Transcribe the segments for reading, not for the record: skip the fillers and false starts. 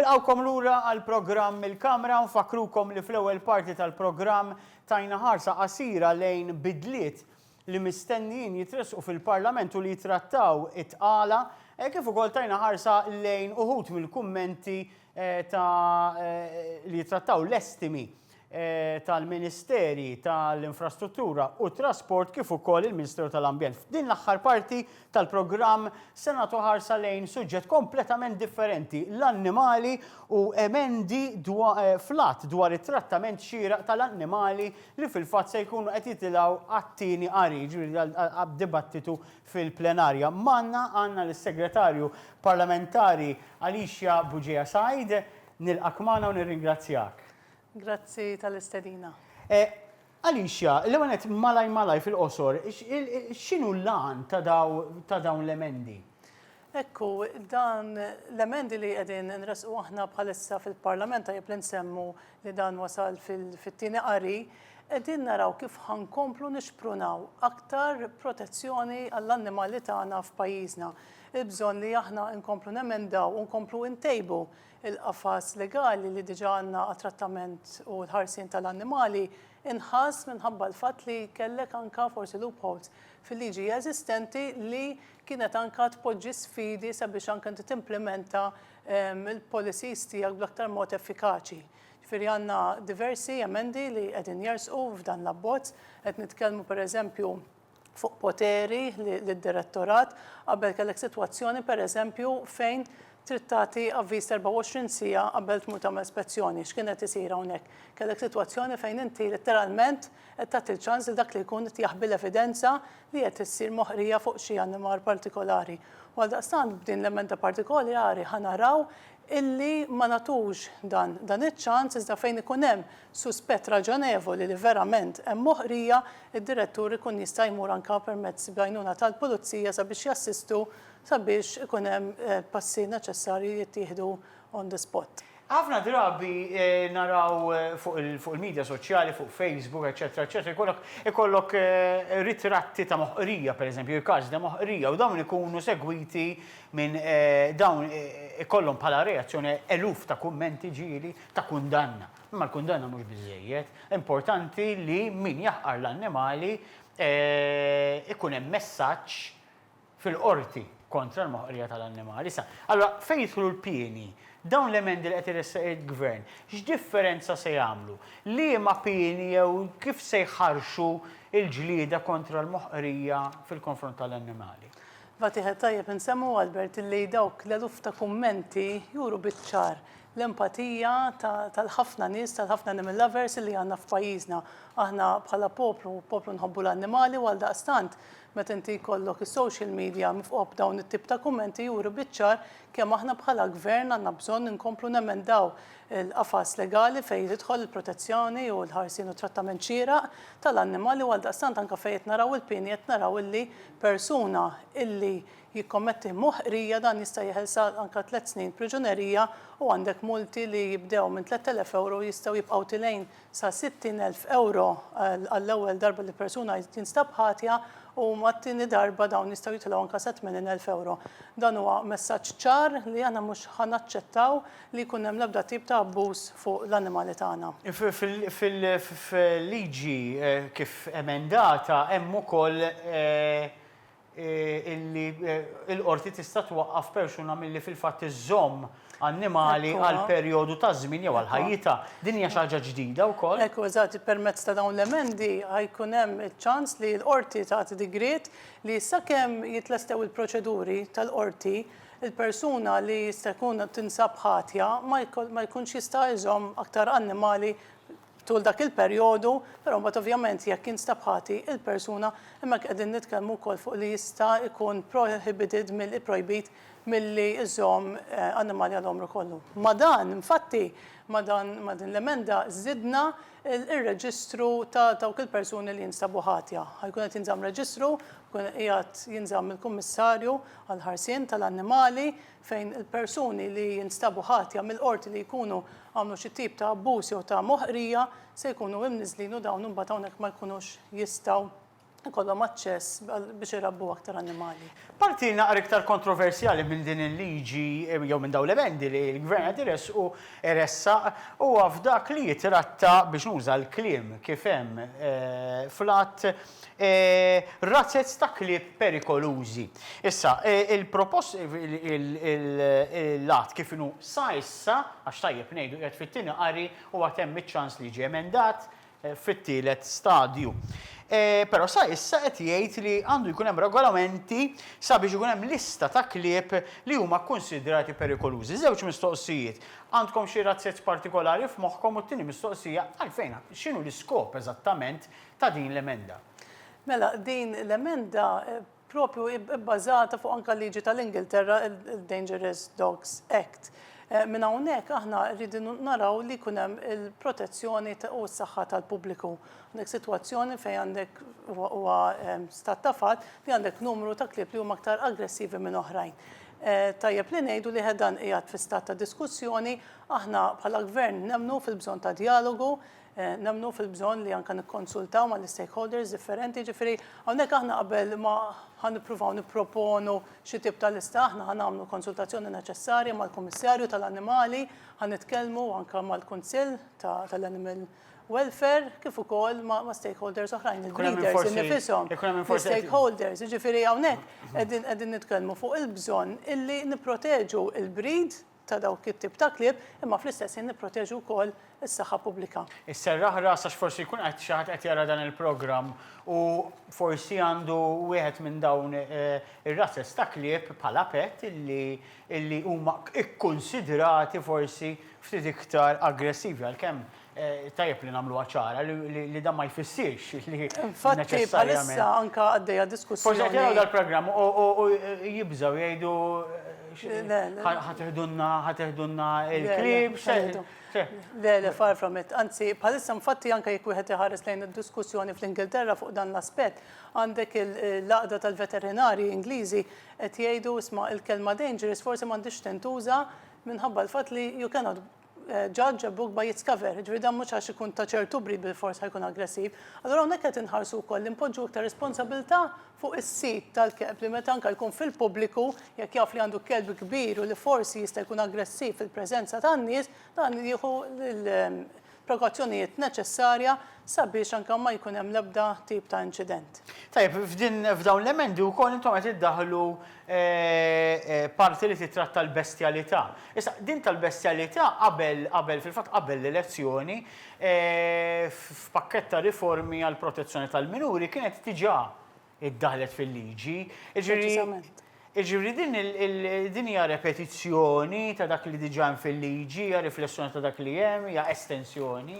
Nilqawkom lura għal-programm il-Kamra, nfakrukom li fl-ewwel parti tal-programm tajna ħarsa qasira lejn bidliet li mistennijin jitresqu fil-Parlament u li jitrattaw it-qala, kif ukoll tajna ħarsa lejn uħud mill-kummenti li jitrattaw l-estimi tal-Ministeri tal-Infrastruttura u Trasport kif ukoll il-Ministeru tal-Ambjent. F'din l-aħħar parti tal-programm se nagħtu ħarsa lejn suġġett kompletament differenti, l-annimali u emendi flat dwar it-trattament xieraq tal-annimali li fil-fatt se jkunu qed jitilgħu għat-tieni qari, ġifieri għad-dibattitu fil-plenarja. Manna għandna l-Segretarju Parlamentari Alicia Buġeja Said, nilqak magħna u nirringrazzjak. Grazzi tal-istedina. Alicia, l-għanet malaj fil-qosor, x'inhu l-lan ta' dawn l-emendi? Ekku, dan l-emendi li qegħdin nresqu aħna bħalissa fil-Parlament tajjeb li nsemmu li dan wasal fit-tieni qari, qegħdin naraw kif ħankomplu nixprunaw aktar protezzjoni għall-annimali tagħna f'pajjiżna. Il-bżonn li aħna nkomplu nemendaw u nkomplu ntejbu il-qafas legali li diġà għandna għat-trattament u l-ħarsien tal-annimali inħass minħabba l-fatt li kellek anka forsi loopholes fil-liġi eżistenti li kienet anka tpoġġi sfidi sabiex anka timplementa il-policies tiegħek bl-aktar mod effikaċi. Ġifieri għandna diversi emendi li qegħdin jersqu f'dan l-abbozz, qed nitkellmu pereżempju fuq poteri lid-direttorat qabel kellek sitwazzjoni pereżempju fejn trid tagħti avviż 24 siegħa qabel tmur tagħmel ispezzjoni. X'kienet isir hawnhekk? Kellek sitwazzjoni fejn inti letteralment qed tagħti l-ċans li dak li jkun qed jaħbi l-evidenza li qed issir moħrija fuq xi annimal partikolari. U għaldaqstant b'din l-emenda partikolari ħanaraw illi ma natux dan iċ-ċans iżda fejn ikun hemm suspett raġonevoli li verament hemm moħrija, id-direttur ikun jista' jmur anke permezz b'għajnuna tal-pulizija sabiex jassistu sabiex ikun hemm passi neċessarji jittieħdu on the spot. Ħafna drabi naraw fuq il-medja soċjali, fuq Facebook, eċetera, ikollok ritratti ta' moħqrija, pereżempju, il-każ ta' moħqrija, u dawn ikunu segwiti minn dawn ikollhom bħala reazzjoni eluf ta' kummenti ġieli ta' kundanna. Imma l-kundanna mhux biżżejjed, importanti li min jaħqar l-annimali ikun hemm messaġġ fil-qorti kontra l-moħqrija tal-annimali. Allora, fejn jidħlu l-pieni? Dawn l-emendi li qed iressaq il-Gvern, x'differenza se jagħmlu? Liema pieni jew kif se jħarxu l-ġlieda kontra l-moħqrija fil-konfront tal-annimali? Vatiħed tajjeb insemmu Albert li dawk l-eluf ta' kummenti juru biċ-ċar l-empatija tal-ħafna nies, tal-ħafna animal lovers li għandna f'pajjiżna. Aħna bħala poplu nħobbu l-annimali u għaldaqstant meta inti jkollok is-social media mifqob dawn it-tip ta' kummenti juru biċ-ċar kemm aħna bħala gvern għandna bżonn inkomplu nemendaw il-qafas legali fejn tidħol il-protezzjoni u l-ħarsien u trattament xieraq tal-annimali u għaldaqstant anke fejn qed naraw il-pieni qed naraw illi persuna illi jikkommetti moħqrija dan jista' jeħelsa anke 3 snin priġunerija u għandek multi li jibdew minn 3,000 euro jistgħu jibqgħu tilejn sa 60,000 euro għall-ewwel darba li persuna jinstab ħatja u mat-tieni darba dawn jistgħu jitilgħu anke sa 80,000 euro. Dan huwa messaġġ ċar li aħna mhux ħanaċċettaw li jkun hemm l-ebda tip ta' abbuż fuq l-annimali tagħna. Fil-liġi kif emendata hemm ukoll illi l-qorti tista' twaqqaf persuna milli fil-fatt iżżomm annimali għal perjodu ta' żmien jew għal ħajjita. Din hija xi ħaġa ġdida wkoll? Ekku eżatt, permezz ta' dawn l-emendi ħajkun hemm iċ-ċans li l-qorti tagħti digriet li sakemm jitlestew il-proċeduri tal-qorti il-persuna li jista' jkun tinsab ħatja ma jkunx jista' jżomm aktar annimali tul dak il-perjodu, però mbagħad ovvjament jekk jinstab ħati il-persuna imma qegħdin nitkellmu wkoll fuq li jista' jkun prohibited mill-projbit milli iżomm annimali għal-omru kollu. Ma dan, infatti, ma din l-emenda żidna il-reġistru ta' dawk il-persuni li jinstabu ħatja. Ħajkun qed jinżamm reġistru, qiegħed jinżamm il-kummissarju għall-ħarsien tal-annimali fejn il-persuni li jinstabu ħatja mill-qorti li jkunu għamlu xi tip ta' abbuż jew ta' moħqrija se jkunu imniżlin u dawn imbagħad hawnhekk ma jkunux jistgħu ikollhom aċċess biex irabbu aktar annimali. Parti naqra iktar kontroversjali minn din il-liġi jew minn dawn l-emendi li l-gvern qed iressa huwa f'dak li jitratta biex nuża l-kliem kif hemm flat razzezz ta' klieb perikolużi. Issa, il-lat kif inhu sa issa għax tajjeb ngħidu qed fit-tieni qari huwa hemm iċ-ċans li jiġi emendat fit-tielet stadju. Però sa issa qed jgħid li għandu jkun hemm regolamenti sabiex ikun hemm lista ta' klieb li huma kkunsidrati perikolużi. Żewġ mistoqsijiet. Għandkom xi razzezz partikolari f'moħħkom u t-tieni mistoqsija għalfejn x'inhu l-iskop eżattament ta' din l-emenda? Mela, din l-emenda propju bbażata fuq anke liġi tal-Ingilterra, il-Dangerous Dogs Act. Minn hawnhekk aħna rridu naraw li jkun hemm il-protezzjoni u s-saħħa tal-pubbliku. Għandek sitwazzjoni fejn għandek huwa stat ta' fatt li għandek numru ta' klieb li huma aktar aggressivi minn oħrajn. Tajjeb li ngħidu li ħedan qiegħed fi stat ta' diskussjoni, aħna bħala gvern nemmnu fil-bżonn ta' dialogu, nemmnu fil-bżonn li anke nikkonsultaw mal stakeholders differenti, ġifieri hawnhekk aħna qabel ma ħanippruvaw nipproponu xi tip ta' lista, aħna ħanagħmlu konsultazzjoni neċessarja mal-Kummissarju tal-Annimali, ħanitkellmu anke mal-Kunsill tal-Animal Welfare, kif ukoll ma' stakeholders oħrajn, il-breeders innifieshom, stakeholders, ġifieri hawnhekk qegħdin nitkellmu fuq il-bżonn illi nipproteġu il-breed ta' dawk it-tip ta' klieb, imma fl-istess jien nipproteġu wkoll is-saħħa pubblika. Is-serraħ rasax forsi jkun qed xi ħadd qed jara dan il-programm u forsi għandu wieħed minn dawn ir-razzes ta' klieb bħala pett illi huma ikkunsidrati forsi ftit iktar aggressivi għalkemm tajjeb li nagħmluha ċara li dan ma jfissirx li infatti bħalissa anke għaddejja diskussjoni. Forsi qed jaraw dal-programm u jibżgħu jgħidu ħateħdunna il-klib. Le, far from it. Anzi, bħalissa infatti anke jekk wieħed iħares lejn id-diskussjoni fl-Ingilterra fuq dan l-aspett, għandek il-laqda tal-veterinari Ingliżi qed jgħidu isma' il-kelma dangerous forsi m'għandix tintuża minħabba l-fatt li you cannot judge a book by its cover. Ġifieri dan mhux għax ikun ta' ċertu breed bil-fors ħajkun aggressiv. Allura hawnhekk qed inħarsu wkoll impoġġu iktar responsabilità fuq is-sit tal-kelb li meta anke jkun fil-pubbliku jekk jaf li għandu kelb kbir u li forsi jista' jkun aggressiv fil-preżenza tan-nies, dan jieħu l-prekawzjonijiet neċessarja sabiex anke ma jkun hemm l-ebda tip ta' inċident. Tajjeb, f'dawn l-emendi wkoll intom qed iddaħħlu parti li titratta l-bestjalità. Issa din tal-bestjalità qabel fil-fatt qabel l-elezzjoni f'pakkett ta' riformi għall protezzjoni tal-minuri kienet diġà iddaħlet fil-liġi. Iġifieri din hija repetizzjoni ta' dak li diġà hemm fil-liġi, hija riflessjoni ta' dak li hemm, hija estensjoni.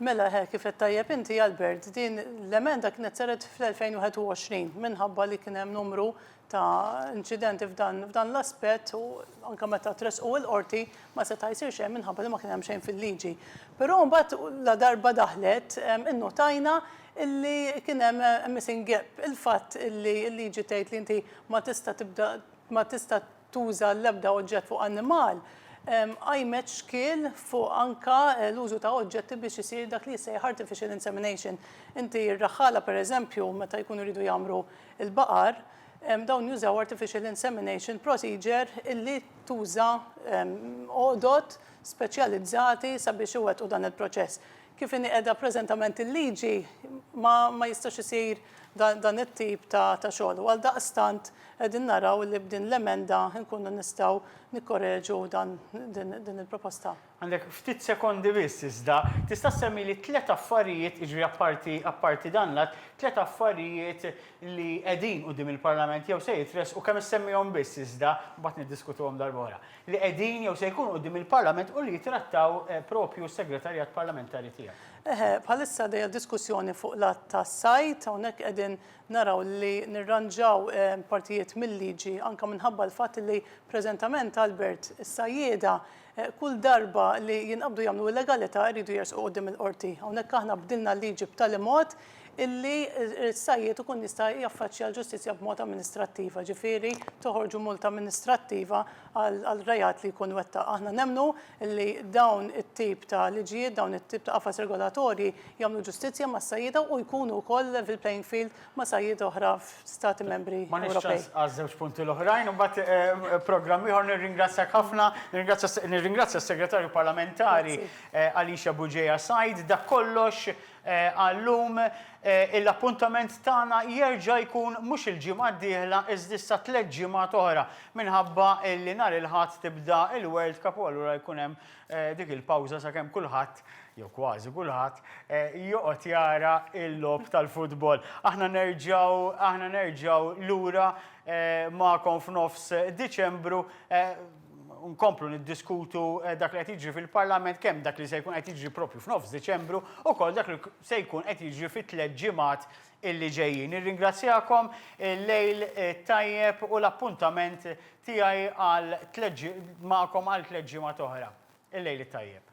Mela, kif qed tajjeb inti Albert, din l-emenda kienet saret fl-2021 minħabba li kien hemm numru ta' inċidenti f'dan l-aspett u anke meta tresqu l-qorti ma seta' jsir xejn minħabba li ma kien hemm xejn fil-liġi. Però mbagħad la darba daħlet innotajna illi kien hemm missing gap, il-fatt illi l-liġi tgħid li inti ma tista' tuża l-ebda oġġett fuq annimal għajmet xkiel fuq anka l-użu ta' oġġetti biex isir dak li jissejjaħ artificial insemination. Inti r-raħala pereżempju meta jkunu jridu jagħmlu il-baqar, dawn jużaw artificial insemination procedure illi tuża għodot speċjalizzati sabiex iwettqu dan il-proċess. Kif inni qiegħda preżentament il-liġi ma jistax isir dan it-tip ta' xogħol. Għal daqstant qegħdin naraw li b'din l-emenda nkunu nistgħu nikkorreġu din il-proposta. Għandek ftit sekondi biss iżda, tista' semmi li tliet affarijiet, jiġri apparti dan lat, tliet affarijiet li qegħdin quddiem il-Parlament jew se jitresqu kemm issemmihom biss iżda mbagħad niddiskutuhom darb'oħra. Li qegħdin jew se jkunu quddiem il-Parlament u li jitrattaw propju s-segretarjat parlamentari tiegħek. Bħalissa dejja diskussjoni fuq l-att tas-sajt, hawnhekk qegħdin naraw li nirranġaw partijiet mill-liġi anke minħabba l-fatt li preżentament Albert is-sajjieda kull darba li jinqabdu jagħmlu illegalità jridu jersqu quddiem il-qorti. Hawnhekk aħna bdilna l-liġi b'tali mod illi s-sajjiet ikun jista' jaffaċċja l-ġustizzja b'mod amministrattiva, ġifieri toħorġu multa amministrattiva għal rejat li jkun wettaq. Aħna nemnu li dawn it-tip ta' liġijiet, dawn it-tip ta' qafas regolatorji jagħmlu ġustizzja ma' sajjieda u jkunu wkoll level playing field ma' sajjiet oħra f'stati membri Ewropej. Għaż-żewġ punti l-oħrajn, u mbagħad programm ieħor nirringrazzjak ħafna, nirringrazzja s-Segretarju Parlamentari Alicia Buġeja Sajd, dak kollox għallum l-appuntament tagħna jerġa' jkun mhux il-ġimgħa d-dieħla iżda issa 3 ġimgħat oħra minħabba li nhar il-ħadd tibda il-World Cup u allura jkun hemm dik il-pawża sakemm kulħadd jew kważi kulħadd joqgħod jara l-logħob tal-futbol. Aħna nerġgħu lura magħkom f'nofs Diċembru nkomplu niddiskutu dak li qed jiġri fil-Parlament kemm dak li se jkun qed jiġri proprju f'nofs Diċembru ukoll dak li se jkun qed jiġri fit-3 ġimgħat illi ġejjin. Nirringrazzjakom il-lejl tajjeb u l-appuntament tiegħi magħkom għal 3 ġimgħat oħra. Il-lejl tajjeb.